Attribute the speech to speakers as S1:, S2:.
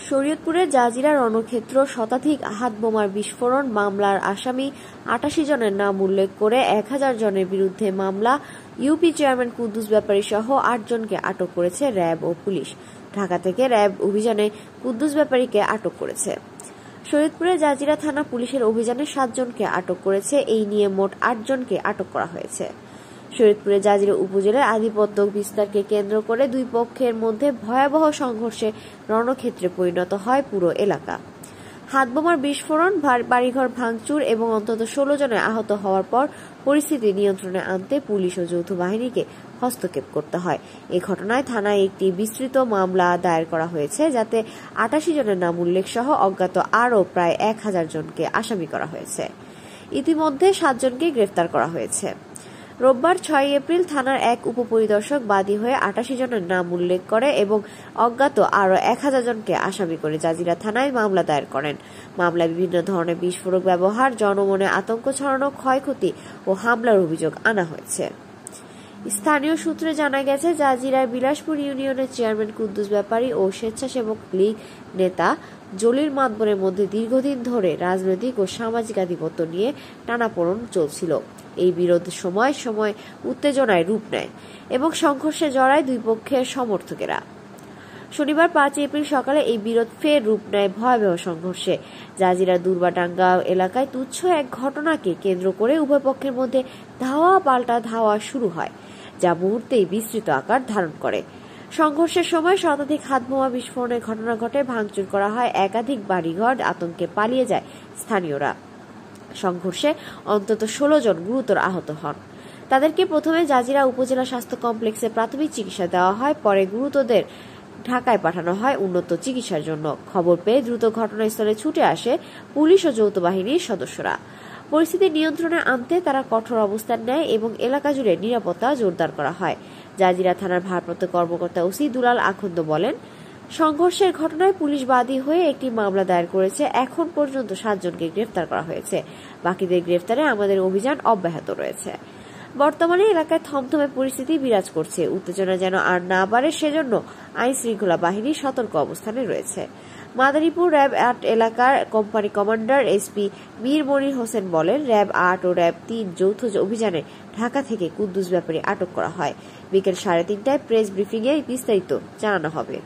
S1: শরীয়তপুরের জাজিরা রণক্ষেত্র শতাধিক হাতবোমার বিস্ফোরণ মামলার আসামি ৮৮ জনের নাম উল্লেখ করে ১,০০০ জনের বিরুদ্ধে মামলা। ইউপি চেয়ারম্যান কুদ্দুস ব্যাপারী সহ ৮ জনকে আটক করেছে র্যাব ও পুলিশ। ঢাকা থেকে র্যাব অভিযানে কুদ্দুস ব্যাপারীকে আটক করেছে। শরীয়তপুরের জাজিরা থানা পুলিশের অভিযানে ৭ জনকে আটক করেছে। এই নিয়ে মোট ৮ জনকে আটক করা হয়েছে। শরীয়তপুরের জাজিরা উপজেলার আধিপত্য বিস্তারকে কেন্দ্র করে দুই পক্ষের মধ্যে ভয়াবহ সংঘর্ষে রণক্ষেত্রে পরিণত হয় পুরো এলাকা। হাতবোমার বিস্ফোরণ, বাড়িঘর ভাঙচুর এবং অন্তত ১৬ জনের আহত হওয়ার পর পরিস্থিতি নিয়ন্ত্রণে আনতে পুলিশ ও যৌথ বাহিনীকে হস্তক্ষেপ করতে হয়। এই ঘটনায় থানায় একটি বিস্তৃত মামলা দায়ের করা হয়েছে, যাতে ৮৮ জনের নাম উল্লেখ সহ অজ্ঞাত আরও প্রায় ১,০০০ জনকে আসামি করা হয়েছে। ইতিমধ্যে ৭ জনকে গ্রেফতার করা হয়েছে। রোববার ৬ এপ্রিল থানার এক উপপরিদর্শক বাদী হয়ে ৮৮ জনের নাম উল্লেখ করে এবং অজ্ঞাত আরও ১,০০০ জনকে আসামি করে জাজিরা থানায় মামলা দায়ের করেন। মামলায় বিভিন্ন ধরনের বিস্ফোরক ব্যবহার, জনমনে আতঙ্ক ছড়ানো, ক্ষয়ক্ষতি ও হামলার অভিযোগ আনা হয়েছে। স্থানীয় সূত্রে জানা গেছে, জাজিরার বিলাসপুর ইউনিয়নের চেয়ারম্যান কুদ্দুস ব্যাপারী ও স্বেচ্ছাসেবক লীগ নেতা জলিল মাতবরের মধ্যে দীর্ঘদিন ধরে রাজনৈতিক ও সামাজিক আধিপত্য নিয়ে টানাপোড়েন চলছিল। এই বিরোধ সময় সময় উত্তেজনায় রূপ নেয় এবং সংঘর্ষে জড়ায় দুই পক্ষের সমর্থকেরা। শনিবার ৫ এপ্রিল সকালে এই বিরোধ ফের রূপ নেয় ভয়াবহ সংঘর্ষে। জাজিরার দুর্বাডাঙ্গা এলাকায় তুচ্ছ এক ঘটনাকে কেন্দ্র করে উভয় পক্ষের মধ্যে ধাওয়া পাল্টা ধাওয়া শুরু হয়, যা মুহূর্তেই বিস্তৃত আকার ধারণ করে। সংঘর্ষের সময় শতাধিক হাতবোমা বিস্ফোরণের ঘটনা ঘটে, ভাঙচুর করা হয় একাধিক বাড়িঘর, আতঙ্কে পালিয়ে যায় স্থানীয়রা। সংঘর্ষে অন্তত ১৬ জন গুরুতর আহত হন। তাদেরকে প্রথমে জাজিরা উপজেলা স্বাস্থ্য কমপ্লেক্সে প্রাথমিক চিকিৎসা দেওয়া হয়, পরে গুরুতরদের ঢাকায় পাঠানো হয় উন্নত চিকিৎসার জন্য। খবর পেয়ে দ্রুত ঘটনাস্থলে ছুটে আসে পুলিশ ও যৌথ বাহিনীর সদস্যরা। পরিস্থিতি নিয়ন্ত্রণে আনতে তারা কঠোর অবস্থান নেয় এবং এলাকা জুড়ে নিরাপত্তা জোরদার করা হয়। জাজিরা থানার ভারপ্রাপ্ত কর্মকর্তা ওসি দুলাল আখন্দ বলেন, সংঘর্ষের ঘটনায় পুলিশ বাদী হয়ে একটি মামলা দায়ের করেছে। এখন পর্যন্ত ৭ জনকে গ্রেফতার করা হয়েছে। বাকিদের গ্রেফতারে আমাদের অভিযান অব্যাহত রয়েছে। বর্তমানে এলাকায় থমথমে পরিস্থিতি বিরাজ করছে। উত্তেজনা যেন আর না বাড়ে সেজন্য আইন শৃঙ্খলা বাহিনী সতর্ক অবস্থানে রয়েছে। মাদারীপুর র্যাব ৮ এলাকার company commander SP Mir Monir Hossain বলেন, র্যাব ৮ ও র্যাব ৩ যৌথ অভিযানে ঢাকা থেকে কুদ্দুস ব্যাপারী আটক করা হয়। বিকেল ৩:৩০টায় প্রেস ব্রিফিংয়ে বিস্তারিত জানানো হবে।